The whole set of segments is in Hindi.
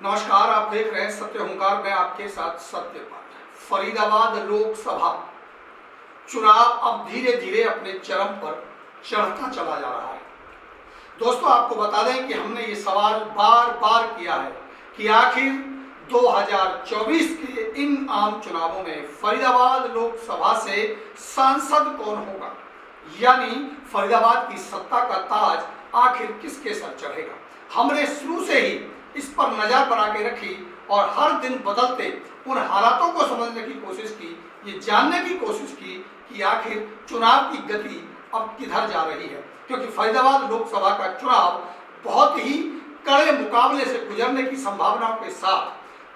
नमस्कार, आप देख रहे हैं सत्य हुंकार में आपके साथ सत्यपाल। फरीदाबाद लोकसभा चुनाव अब धीरे धीरे अपने चरम पर चढ़ता चला जा रहा है। दोस्तों, आपको बता दें कि हमने ये सवाल बार बार किया है कि आखिर 2024 के इन आम चुनावों में फरीदाबाद लोकसभा से सांसद कौन होगा, यानी फरीदाबाद की सत्ता का ताज आखिर किसके सर चढ़ेगा। हमने शुरू से ही इस पर नजर बना के रखी और हर दिन बदलते उन हालातों को समझने की कोशिश की, ये जानने की कोशिश की कि आखिर चुनाव की गति अब किधर जा रही है। क्योंकि फरीदाबाद लोकसभा का चुनाव बहुत ही कड़े मुकाबले से गुजरने की संभावनाओं के साथ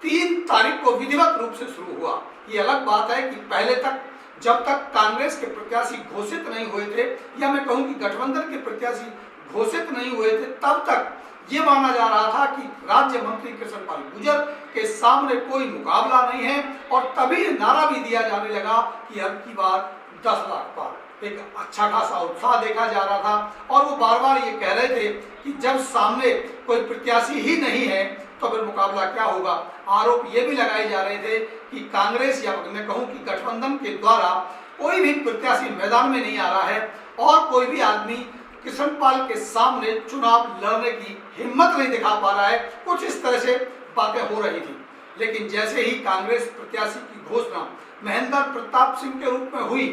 3 तारीख को विधिवत रूप से शुरू हुआ। ये अलग बात है कि पहले तक जब तक कांग्रेस के प्रत्याशी घोषित नहीं हुए थे, या मैं कहूं कि गठबंधन के प्रत्याशी घोषित नहीं हुए थे, तब तक ये माना जा रहा था कि राज्य मंत्री कृष्णपाल गुर्जर के सामने कोई मुकाबला नहीं है। और तभी नारा भी दिया जाने लगा कि अब की बार 10 लाख पार। एक अच्छा खासा उत्साह देखा जा रहा था और वो बार बार ये कह रहे थे कि जब सामने कोई प्रत्याशी ही नहीं है तो फिर मुकाबला क्या होगा। आरोप ये भी लगाए जा रहे थे कि कांग्रेस, या मैं कहूँ कि गठबंधन के द्वारा कोई भी प्रत्याशी मैदान में नहीं आ रहा है और कोई भी आदमी कृष्णपाल के सामने चुनाव लड़ने की हिम्मत नहीं दिखा पा रहा है। कुछ इस तरह से बातें हो रही थी। लेकिन जैसे ही कांग्रेस प्रत्याशी की घोषणा महेंद्र प्रताप सिंह के रूप में हुई,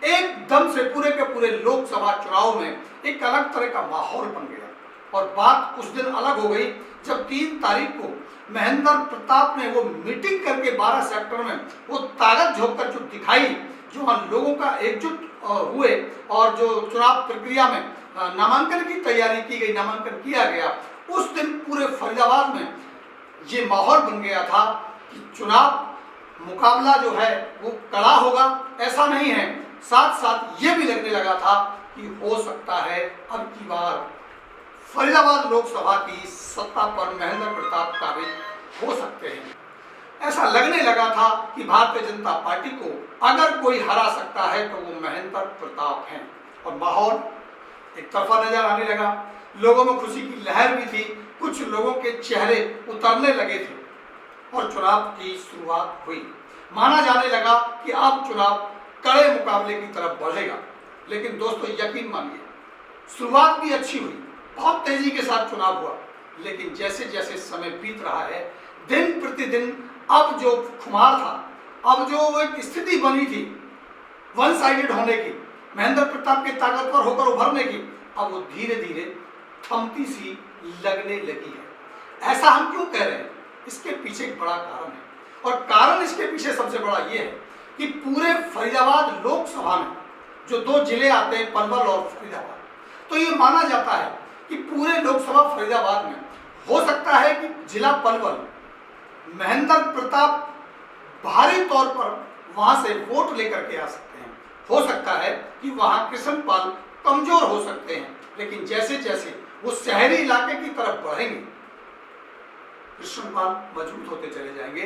एकदम से पूरे के पूरे लोकसभा चुनाव में एक अलग तरह का माहौल बन गया। और बात कुछ दिन अलग हो गई जब 3 तारीख को महेंद्र प्रताप ने वो मीटिंग करके 12 सेक्टर में वो ताकत झोंक कर जो दिखाई, जो हम लोगों का एकजुट हुए और जो चुनाव प्रक्रिया में नामांकन की तैयारी की गई, नामांकन किया गया, उस दिन पूरे फरीदाबाद में ये माहौल बन गया था कि चुनाव मुकाबला जो है वो कड़ा होगा। ऐसा नहीं है, साथ साथ ये भी लगने लगा था कि हो सकता है अब की बार फरीदाबाद लोकसभा की सत्ता पर महेंद्र प्रताप काबिज हो सकते हैं। ऐसा लगने लगा था कि भारतीय जनता पार्टी को अगर कोई हरा सकता है तो वो महेंद्र प्रताप हैं। और माहौल एक तरफा नजर आने लगा, लोगों में खुशी की लहर भी थी, कुछ लोगों के चेहरे उतरने लगे थे और चुनाव की शुरुआत हुई। माना जाने लगा कि अब चुनाव कड़े मुकाबले की तरफ बढ़ेगा। लेकिन दोस्तों, यकीन मानिए, शुरुआत भी अच्छी हुई, बहुत तेजी के साथ चुनाव हुआ। लेकिन जैसे जैसे समय बीत रहा है, दिन प्रतिदिन अब जो खुमार था, अब जो एक स्थिति बनी थी वन साइडेड होने की, महेंद्र प्रताप के ताकतवर होकर उभरने की, अब वो धीरे धीरे थमती सी लगने लगी है। ऐसा हम क्यों कह रहे हैं? इसके पीछे एक बड़ा कारण है। और कारण इसके पीछे सबसे बड़ा ये है कि पूरे फरीदाबाद लोकसभा में जो 2 जिले आते हैं, पलवल और फरीदाबाद, तो ये माना जाता है कि पूरे लोकसभा फरीदाबाद में हो सकता है कि जिला पलवल महेंद्र प्रताप भारी तौर पर वहां से वोट लेकर के आ सकते हैं। हो सकता है कि वहां कृष्णपाल कमजोर हो सकते हैं। लेकिन जैसे जैसे वो शहरी इलाके की तरफ बढ़ेंगे, कृष्णपाल मजबूत होते चले जाएंगे।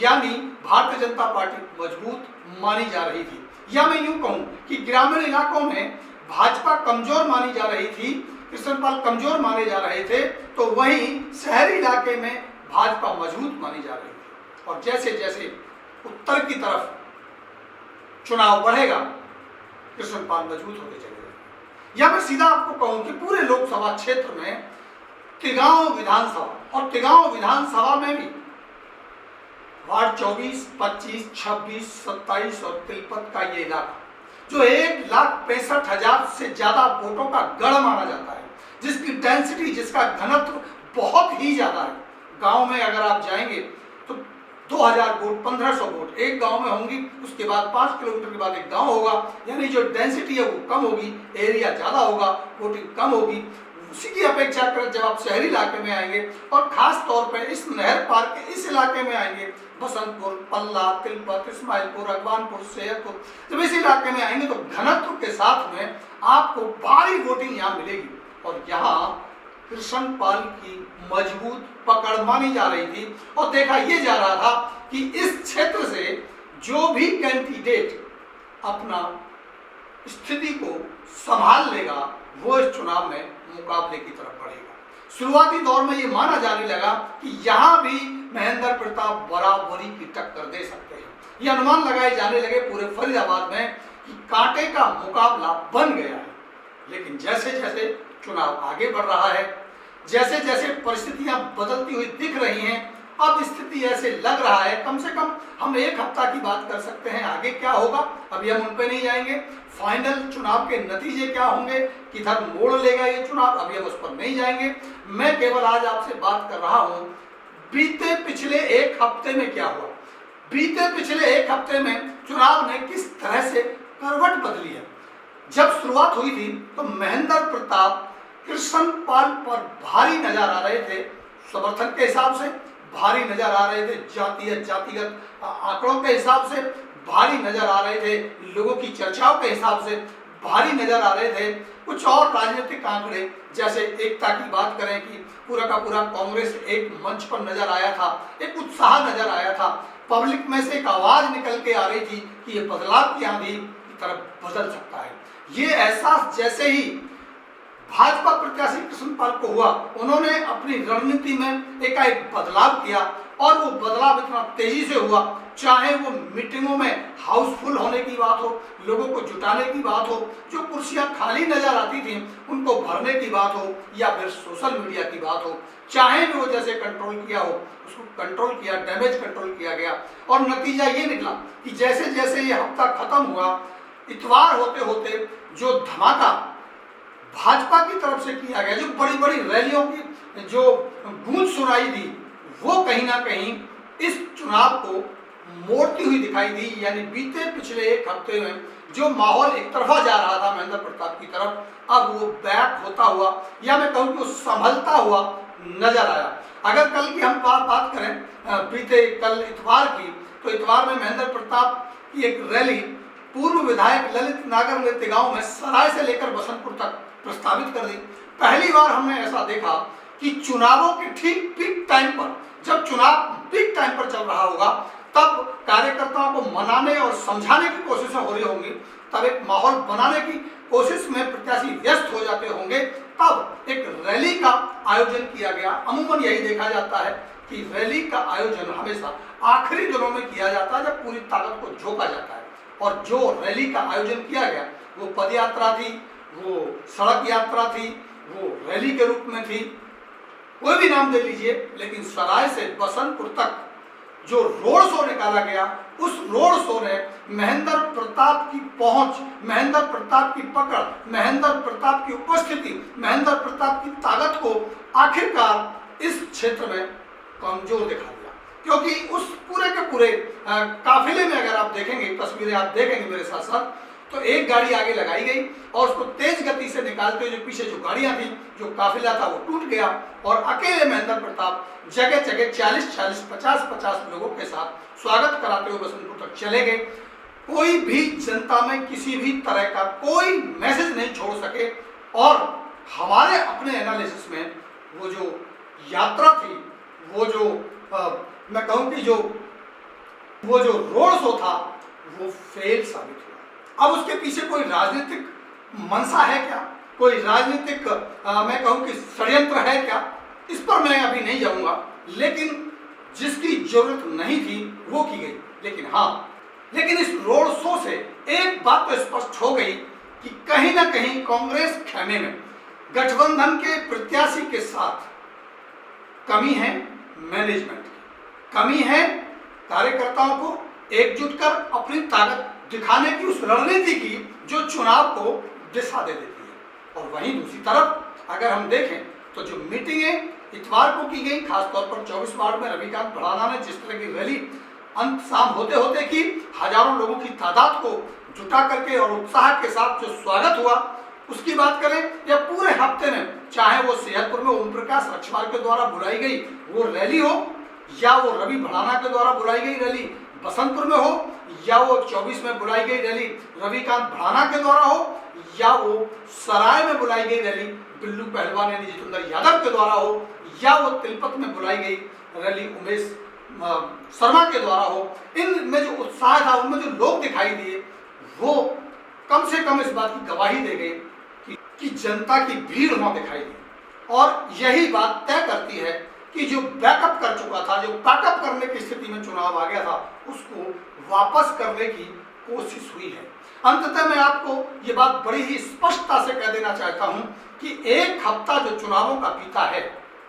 यानी भारतीय जनता पार्टी मजबूत मानी जा रही थी, या मैं यूं कहूं कि ग्रामीण इलाकों में भाजपा कमजोर मानी जा रही थी, कृष्णपाल कमजोर माने जा रहे थे, तो वहीं शहरी इलाके में भाजपा मजबूत मानी जा रही थी। और जैसे जैसे उत्तर की तरफ चुनाव बढ़ेगा, कृष्णपाल मजबूत होते चले जाएंगे। या मैं सीधा आपको कहूं कि पूरे लोकसभा क्षेत्र में तिगांव विधानसभा, और तिगांव विधानसभा में भी वार्ड 24, 25, 26, 27 और तिलपत का ये इलाका जो 1,65,000 से ज्यादा वोटों का गढ़ माना जाता है, जिसकी डेंसिटी, जिसका घनत्व बहुत ही ज्यादा है। गांव में अगर आप जाएंगे तो 2000 वोट, 1500 वोट एक गांव में होंगी, उसके बाद 5 किलोमीटर के बाद एक गांव होगा। यानी जो डेंसिटी है वो कम होगी, एरिया ज्यादा होगा, वोटिंग कम होगी। उसी की अपेक्षा कर जब आप शहरी इलाके में आएंगे और खास तौर पर इस नहर पार के इस इलाके में आएंगे, बसंतपुर, पल्ला, तिलपत, इस्माइलपुर, अगवानपुर, सैयदपुर, जब इस इलाके में आएंगे तो घनत्व के साथ में आपको भारी वोटिंग यहाँ मिलेगी। और यहाँ कृष्णपाल की मजबूत पकड़ मानी जा रही थी और देखा यह जा रहा था कि इस क्षेत्र से जो भी कैंडिडेट अपना स्थिति को संभाल लेगा वो इस चुनाव में मुकाबले की तरफ बढ़ेगा। शुरुआती दौर में ये माना जाने लगा कि यहाँ भी महेंद्र प्रताप बराबरी की टक्कर दे सकते हैं। ये अनुमान लगाए जाने लगे पूरे फरीदाबाद में कि कांटे का मुकाबला बन गया है। लेकिन जैसे जैसे चुनाव आगे बढ़ रहा है, जैसे जैसे परिस्थितियां बदलती हुई दिख रही हैं, अब स्थिति ऐसे लग रहा है, कम से कम हम एक हफ्ता की बात कर सकते हैं आगे क्या होगा, अभी हम उन पे नहीं जाएंगे। फाइनल चुनाव के नतीजे क्या होंगे, किधर मोड़ लेगा ये चुनाव, अभी हम उस पर नहीं जाएंगे। मैं केवल आज आपसे बात कर रहा हूं बीते पिछले एक हफ्ते में क्या हुआ। बीते पिछले एक हफ्ते में चुनाव ने किस तरह से करवट बदली है। जब शुरुआत हुई थी तो महेंद्र प्रताप कृष्णपाल पर भारी नजर आ रहे थे, समर्थन के हिसाब से भारी नजर आ रहे थे, जातिगत आंकड़ों के हिसाब से भारी नजर आ रहे थे, लोगों की चर्चाओं के हिसाब से भारी नजर आ रहे थे। कुछ और राजनीतिक आंकड़े जैसे एकता की बात करें कि पूरा का पूरा कांग्रेस एक मंच पर नजर आया था, एक उत्साह नजर आया था, पब्लिक में से एक आवाज निकल के आ रही थी कि ये बदलाव की आंधी की तरफ बदल सकता है। ये एहसास जैसे ही भाजपा प्रत्याशी कृष्णपाल को हुआ, उन्होंने अपनी रणनीति में एकाएक बदलाव किया और वो बदलाव इतना तेजी से हुआ, चाहे वो मीटिंगों में हाउसफुल होने की बात हो, लोगों को जुटाने की बात हो, जो कुर्सियां खाली नजर आती थी उनको भरने की बात हो, या फिर सोशल मीडिया की बात हो, चाहे भी वो जैसे कंट्रोल किया हो उसको कंट्रोल किया, डैमेज कंट्रोल किया गया। और नतीजा ये निकला कि जैसे जैसे ये हफ्ता खत्म हुआ, इतवार होते होते जो धमाका भाजपा की तरफ से किया गया, जो बड़ी बड़ी रैलियों की जो गूंज सुनाई दी, वो कहीं ना कहीं इस चुनाव को मोड़ती हुई दिखाई दी। यानी बीते पिछले एक हफ्ते में जो माहौल एक तरफा जा रहा था महेंद्र प्रताप की तरफ, अब वो बैक होता हुआ, या मैं कहूँ कि वो संभलता हुआ नजर आया। अगर कल की हम बात करें बीते कल इतवार की, तो इतवार में महेंद्र प्रताप की एक रैली पूर्व विधायक ललित नागर नृत्य गांव में सराय से लेकर बसंतपुर तक प्रस्तावित कर दी। पहली बार हमने ऐसा देखा कि चुनावों के ठीक पीक टाइम पर, जब चुनाव पीक टाइम पर चल रहा होगा, तब कार्यकर्ताओं को मनाने और समझाने की कोशिशें हो रही होंगी, तब एक माहौल बनाने की कोशिश में प्रत्याशी व्यस्त हो जाते होंगे, तब एक रैली का आयोजन किया गया। अमूमन यही देखा जाता है कि रैली का आयोजन हमेशा आखिरी दिनों में किया जाता है, जब पूरी ताकत को झोंका जाता है। और जो रैली का आयोजन किया गया वो पद यात्रा थी, वो सड़क यात्रा थी, वो रैली के रूप में थी, कोई भी नाम दे लीजिए, लेकिन सराय से बसंतपुर तक जो रोड शो निकाला गया, उस रोड शो ने महेंद्र प्रताप की पहुंच, महेंद्र प्रताप की पकड़, महेंद्र प्रताप की उपस्थिति, महेंद्र प्रताप की ताकत को आखिरकार इस क्षेत्र में कमजोर दिखा दिया। क्योंकि उस पूरे के पूरे काफिले में अगर आप देखेंगे, तस्वीरें आप देखेंगे मेरे साथ साथ, तो एक गाड़ी आगे लगाई गई और उसको तेज गति से निकालते हुए जो पीछे जो गाड़ियां थी, जो काफिला था, वो टूट गया और अकेले महेंद्र प्रताप जगह जगह 40-40, 50-50 लोगों के साथ स्वागत कराते हुए बसंतपुर तक चले गए। कोई भी जनता में किसी भी तरह का कोई मैसेज नहीं छोड़ सके। और हमारे अपने एनालिसिस में वो जो यात्रा थी, वो जो मैं कहूँ कि वो जो रोड शो था, वो फेल साबित हुआ। अब उसके पीछे कोई राजनीतिक मंशा है क्या, कोई राजनीतिक मैं कहूँ कि षड्यंत्र है क्या, इस पर मैं अभी नहीं जाऊंगा। लेकिन जिसकी जरूरत नहीं थी वो की गई। लेकिन इस रोड शो से एक बात तो स्पष्ट हो गई कि कहीं ना कहीं कांग्रेस खेमे में गठबंधन के प्रत्याशी के साथ कमी है, मैनेजमेंट की कमी है, कार्यकर्ताओं को एकजुट कर अपनी ताकत दिखाने की उस रणनीति की जो चुनाव को दिशा दे देती है। और वहीं दूसरी तरफ अगर हम देखें तो जो मीटिंगें इतवार को की गई, खासतौर पर 24 वार्ड में रविकांत भड़ाना ने जिस तरह की रैली अंत शाम होते होते की हजारों लोगों की तादाद को जुटा करके और उत्साह के साथ जो स्वागत हुआ, उसकी बात करें, या पूरे हफ्ते में, चाहे वो सेहतपुर में ओम प्रकाश रक्षवाल के द्वारा बुलाई गई वो रैली हो, या वो रवि भड़ाना के द्वारा बुलाई गई रैली बसंतपुर में हो, या वो 24 में बुलाई गई रैली रविकांत भड़ाना के द्वारा हो, या वो सराय में बुलाई गई रैली बिल्लू पहलवान यानी जितेंद्र यादव के द्वारा हो, या वो तिलपत में बुलाई गई रैली उमेश शर्मा के द्वारा हो। इनमें जो उत्साह था, उनमें जो लोग दिखाई दिए, वो कम से कम इस बात की गवाही दे गए कि जनता की भीड़ वहां दिखाई दी। और यही बात तय करती है कि जो बैकअप कर चुका था, जो पैकअप करने की स्थिति में चुनाव आ गया था, उसको वापस करने की कोशिश हुई है। अंततः मैं आपको ये बात बड़ी ही स्पष्टता से कह देना चाहता हूं कि एक हफ्ता जो चुनावों का बीता है,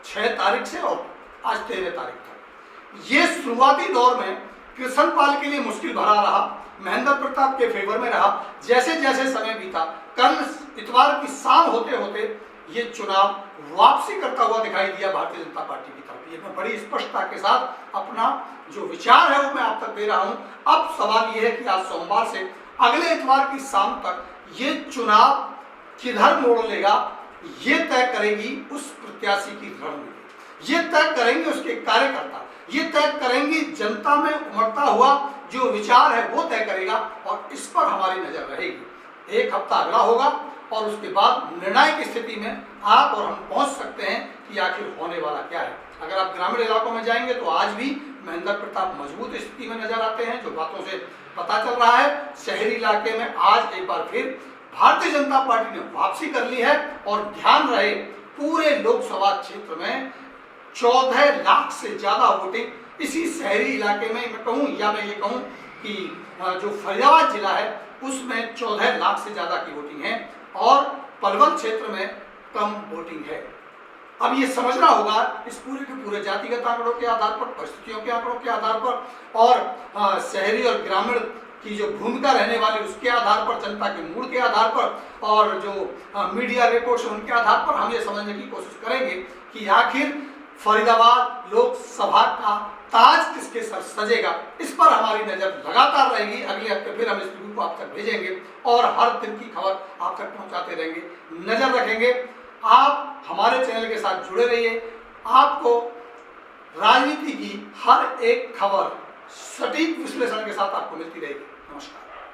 6 तारीख से और आज 13 तारीख तक, ये शुरुआती दौर में कृष्णपाल के लिए मुश्किल भरा रहा, महेंद्र प्रताप के फेवर में रहा। जैसे जैसे समय बीता, कल इतवार की शाम होते होते ये चुनाव वापसी करता हुआ दिखाई दिया भारतीय जनता पार्टी की तरफ। ये मैं बड़ी स्पष्टता के साथ अपना जो विचार है वो मैं आप तक दे रहा हूं। अब सवाल ये है कि आज सोमवार से अगले इतवार की शाम तक ये चुनाव किधर मोड़ लेगा, ये तय करेगी उस प्रत्याशी की रणनीति, ये तय करेंगे उसके कार्यकर्ता, ये तय करेंगी जनता में उमड़ता हुआ जो विचार है वो तय करेगा, और इस पर हमारी नजर रहेगी। एक हफ्ता अगला होगा और उसके बाद निर्णायक स्थिति में आप और हम पहुंच सकते हैं कि आखिर होने वाला क्या है। अगर आप ग्रामीण इलाकों में जाएंगे तो आज भी महेंद्र प्रताप मजबूत स्थिति में नजर आते हैं, जो बातों से पता चल रहा है। शहरी इलाके में आज एक बार फिर भारतीय जनता पार्टी ने वापसी कर ली है, और ध्यान रहे पूरे लोकसभा क्षेत्र में 14 लाख से ज्यादा वोटिंग इसी शहरी इलाके में मैं कहूं, या मैं ये कहूं कि जो फरीदाबाद जिला है उसमें 14 लाख से ज्यादा की वोटिंग है, और पलवल क्षेत्र में कम वोटिंग है। अब ये समझना होगा इस पूरे के पूरे जातिगत आंकड़ों के आधार पर, परिस्थितियों के आंकड़ों के आधार पर, और शहरी और ग्रामीण की जो भूमिका रहने वाली उसके आधार पर, जनता के मूड के आधार पर, और जो मीडिया रिपोर्ट्स हैं उनके आधार पर हम ये समझने की कोशिश करेंगे कि आखिर फरीदाबाद लोकसभा का ताज किसके सर सजेगा। इस पर हमारी नजर लगातार रहेगी। अगले हफ्ते फिर हम इस रिव्यू को आप तक भेजेंगे और हर दिन की खबर आप तक पहुंचाते रहेंगे, नजर रखेंगे। आप हमारे चैनल के साथ जुड़े रहिए। आपको राजनीति की हर एक खबर सटीक विश्लेषण के साथ आपको मिलती रहेगी। नमस्कार।